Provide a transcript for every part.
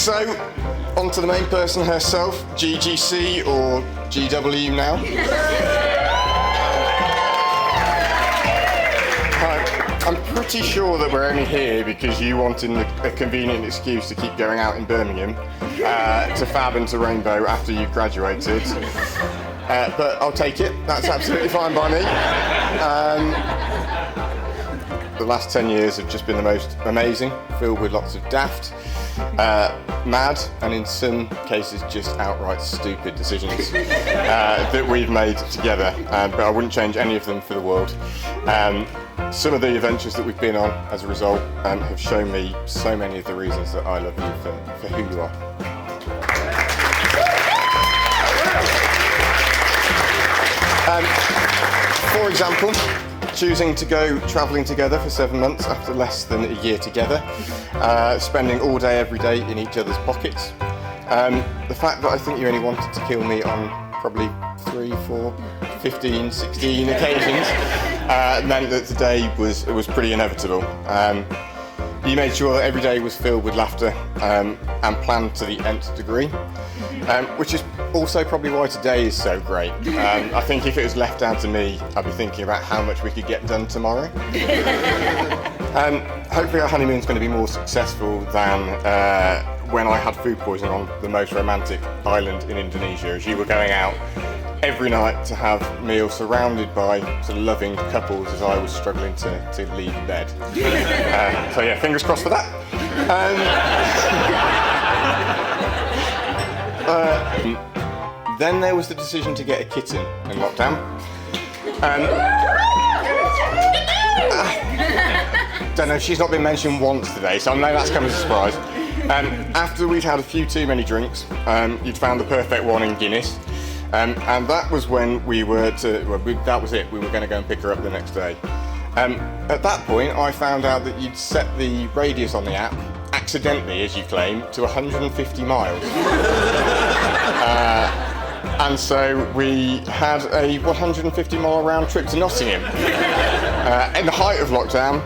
So, on to the main person herself, GGC or GW now. I'm pretty sure that we're only here because you wanted a convenient excuse to keep going out in Birmingham to Fab and to Rainbow after you graduated. But I'll take it, that's absolutely fine by me. The last 10 years have just been the most amazing, filled with lots of daft, mad, and in some cases just outright stupid decisions that we've made together, but I wouldn't change any of them for the world. Some of the adventures that we've been on as a result have shown me so many of the reasons that I love you for who you are. For example, choosing to go travelling together for 7 months after less than a year together, spending all day every day in each other's pockets. The fact that I think you only wanted to kill me on probably 3, 4, 15, 16 occasions meant that today was pretty inevitable. You made sure that every day was filled with laughter and planned to the nth degree, which is also probably why today is so great. I think if it was left down to me, I'd be thinking about how much we could get done tomorrow. Hopefully our honeymoon's going to be more successful than when I had food poisoning on the most romantic island in Indonesia, as you were going out every night to have meals surrounded by sort of loving couples as I was struggling to leave bed. So yeah, fingers crossed for that. Then there was the decision to get a kitten in lockdown. Don't know, she's not been mentioned once today, so I know that's come as a surprise. After we'd had a few too many drinks, you'd found the perfect one in Guinness. And that was when that was it, we were going to go and pick her up the next day. At that point, I found out that you'd set the radius on the app, accidentally as you claim, to 150 miles. And so we had a 150 mile round trip to Nottingham in the height of lockdown.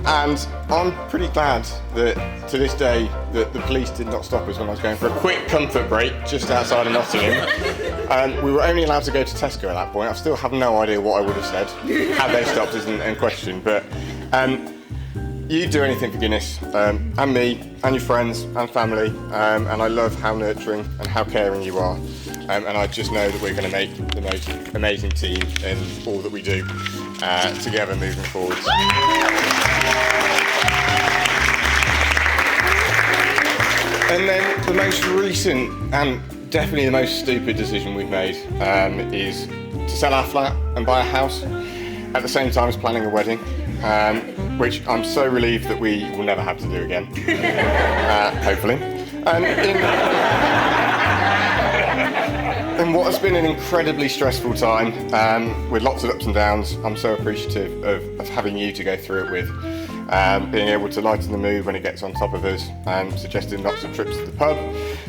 And I'm pretty glad that to this day that the police did not stop us when I was going for a quick comfort break just outside of Nottingham. We were only allowed to go to Tesco at that point. I still have no idea what I would have said had they stopped us and questioned. But you'd do anything for Guinness, and me, and your friends, and family. And I love how nurturing and how caring you are. And I just know that we're going to make the most amazing team in all that we do together moving forward. And then the most recent and definitely the most stupid decision we've made is to sell our flat and buy a house at the same time as planning a wedding, which I'm so relieved that we will never have to do again, hopefully. In what has been an incredibly stressful time, with lots of ups and downs, I'm so appreciative of having you to go through it with. Being able to lighten the mood when it gets on top of us, suggesting lots of trips to the pub,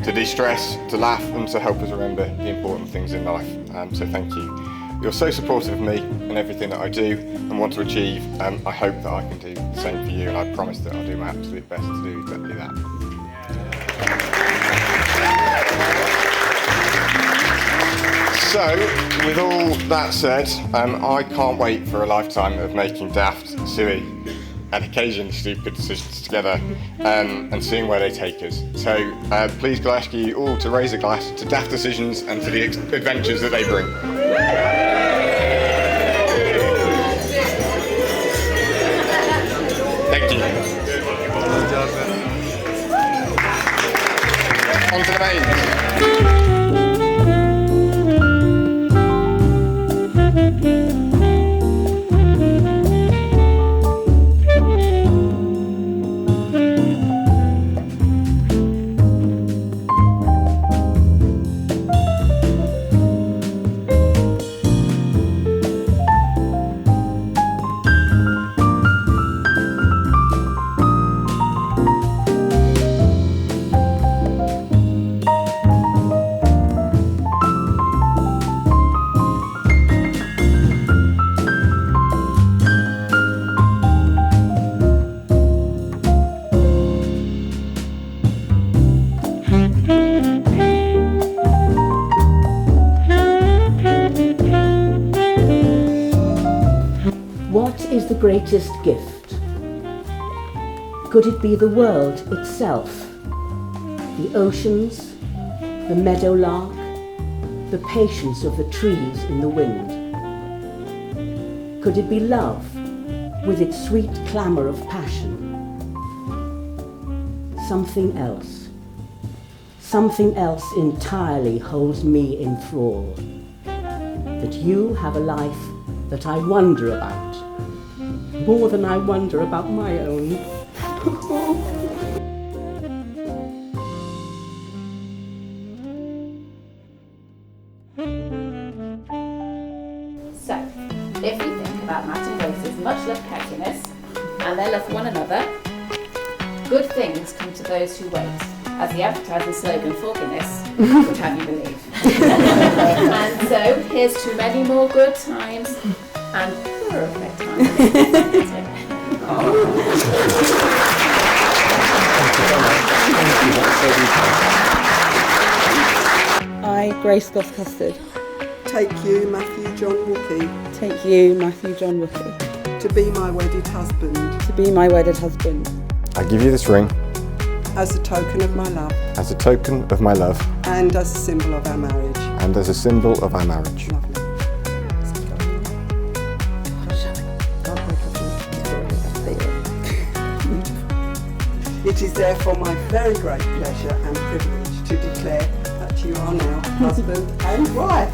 to de-stress, to laugh, and to help us remember the important things in life. So thank you. You're so supportive of me and everything that I do and want to achieve. I hope that I can do the same for you, and I promise that I'll do my absolute best to do exactly that. So, with all that said, I can't wait for a lifetime of making daft, silly, and occasionally stupid decisions together, and seeing where they take us. So please could I ask you all to raise a glass to daft decisions and to the adventures that they bring. Thank you. On to the main. greatest gift? Could it be the world itself? The oceans, the meadowlark, the patience of the trees in the wind? Could it be love with its sweet clamour of passion? Something else. Something else entirely holds me in thrall. That you have a life that I wonder about, more than I wonder about my own. So, if we think about Matt and Grace's much loved pettiness and their love for one another, good things come to those who wait, as the advertising slogan for Guinness would have you believe. And so, here's to many more good times and perfect times. I, Grace Goss Custard, take you, Matthew John Wookie, take you, Matthew John Wookie, to be my wedded husband, to be my wedded husband, I give you this ring as a token of my love, as a token of my love, and as a symbol of our marriage. and as a symbol of our marriage. Lovely. It is therefore my very great pleasure and privilege to declare that you are now husband and wife.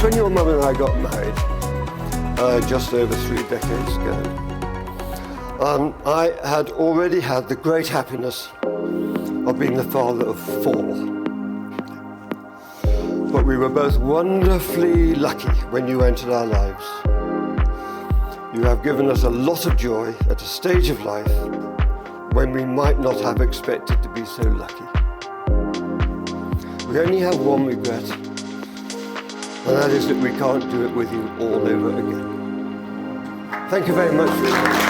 When your mum and I got married, just over 3 decades ago, I had already had the great happiness of being the father of 4. But we were both wonderfully lucky when you entered our lives. You have given us a lot of joy at a stage of life when we might not have expected to be so lucky. We only have one regret, and that is that we can't do it with you all over again. Thank you very much for your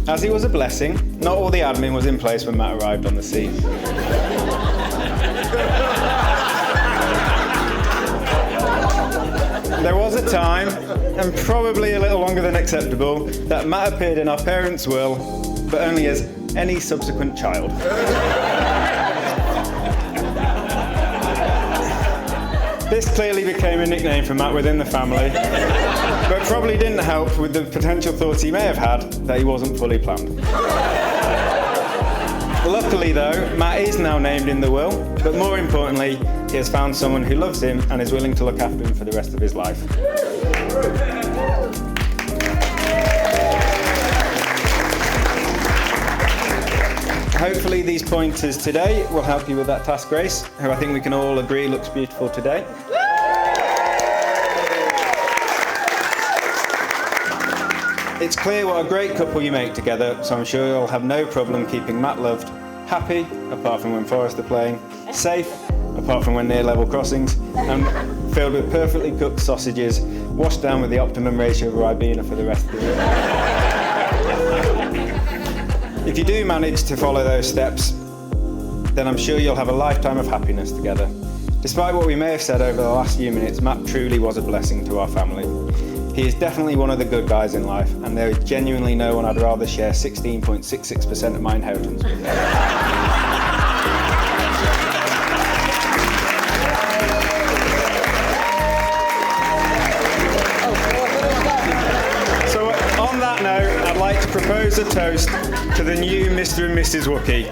As he was a blessing, not all the admin was in place when Matt arrived on the scene. There was a time, and probably a little longer than acceptable, that Matt appeared in our parents' will, but only as any subsequent child. This clearly became a nickname for Matt within the family. but probably didn't help with the potential thoughts he may have had that he wasn't fully planned. Luckily though, Matt is now named in the will, but more importantly, he has found someone who loves him and is willing to look after him for the rest of his life. Hopefully these pointers today will help you with that task, Grace, who I think we can all agree looks beautiful today. It's clear what a great couple you make together, so I'm sure you'll have no problem keeping Matt loved, happy, apart from when Forest are playing, safe, apart from when near level crossings, and filled with perfectly cooked sausages, washed down with the optimum ratio of Ribena for the rest of the year. If you do manage to follow those steps, then I'm sure you'll have a lifetime of happiness together. Despite what we may have said over the last few minutes, Matt truly was a blessing to our family. He is definitely one of the good guys in life, and there is genuinely no one I'd rather share 16.66% of my inheritance with. So on that note, I'd like to propose a toast to the new Mr. and Mrs. Wookie.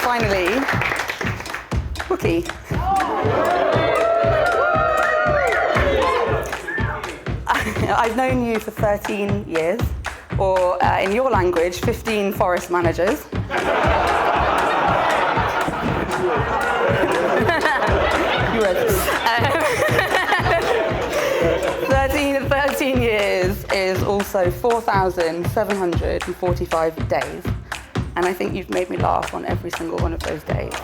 Finally, Wookie. I've known you for 13 years, or in your language, 15 forest managers. 13 years is also 4,745 days. And I think you've made me laugh on every single one of those days.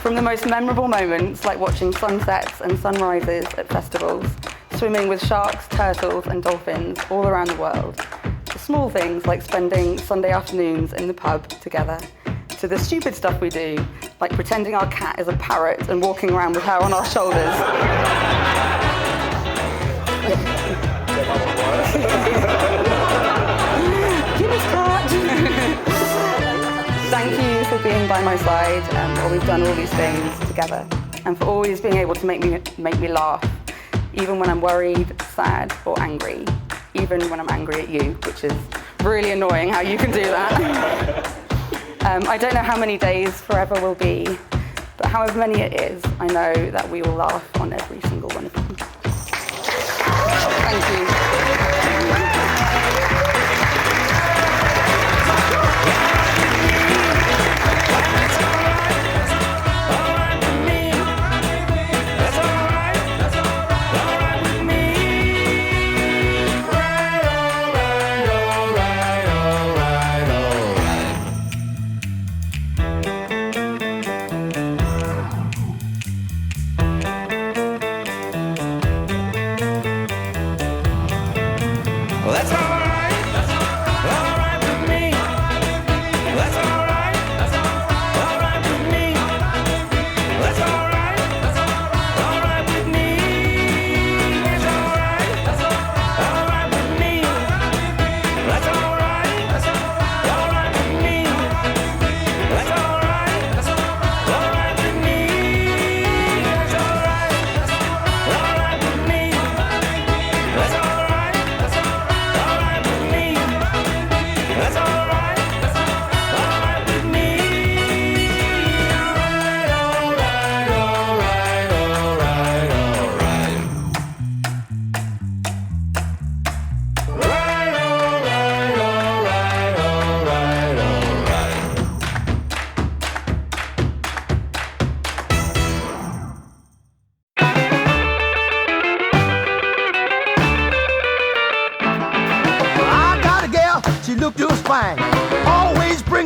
From the most memorable moments, like watching sunsets and sunrises at festivals, swimming with sharks, turtles, and dolphins all around the world, to small things like spending Sunday afternoons in the pub together, to the stupid stuff we do, like pretending our cat is a parrot and walking around with her on our shoulders. Thank you for being by my side while we've done all these things together, and for always being able to make me laugh, even when I'm worried, sad, or angry, even when I'm angry at you, which is really annoying how you can do that. I don't know how many days forever will be, but however many it is, I know that we will laugh on every single one of them. Thank you.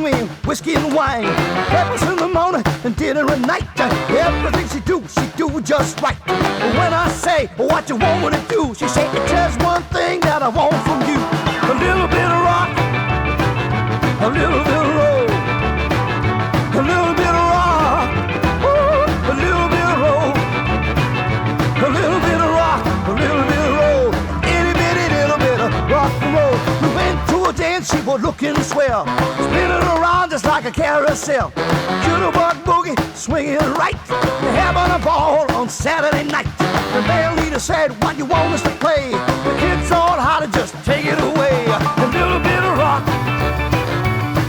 bring me whiskey and wine. Breakfast in the morning and dinner at night. Everything she do just right. When I say what you want me to do, she say it's just one thing that I want from you. A little bit of rock, a little bit of roll, a little bit of rock, ooh, a little bit of roll, a little bit of rock, a little bit of roll, itty bitty little bit of rock and roll. We went to a dance, she was looking swell, spinning around just like a carousel. Jitterbug boogie, swinging right, having a ball on Saturday night. The band leader said, what you want us to play? The kids all how to just take it away. A little bit of rock,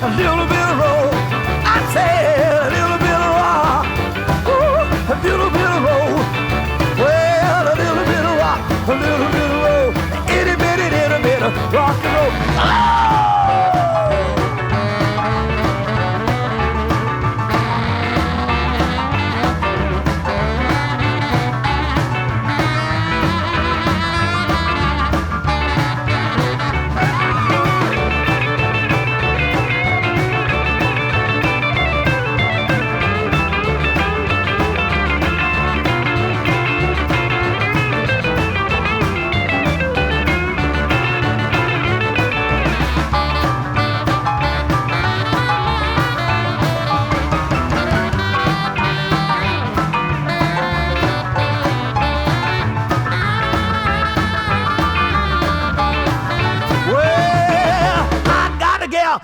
a little bit of roll. I said a little bit of rock, ooh, a little bit of roll. Well, a little bit of rock, a little bit of roll. Itty bitty little bit of rock and roll. Oh!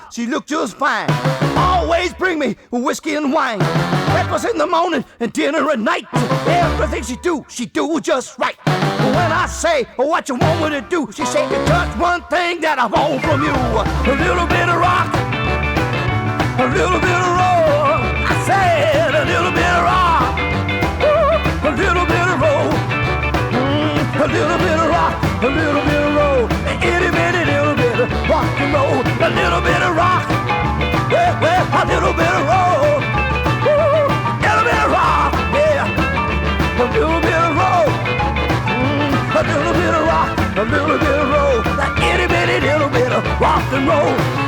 She looked just fine. Always bring me whiskey and wine. Breakfast in the morning and dinner at night. Everything she do just right. When I say what you want me to do, she say it's just one thing that I want from you. A little bit of rock, a little bit of roll. I said a little bit of rock, ooh, a little bit of roll, a little bit of rock, a little bit of roll, itty bitty little bit of rock and roll, a little bit of rock, well, a little bit of roll, ooh, a little bit of rock, yeah, a little bit of roll, a little bit of rock, a little bit of roll, that itty bitty little bit of rock and roll.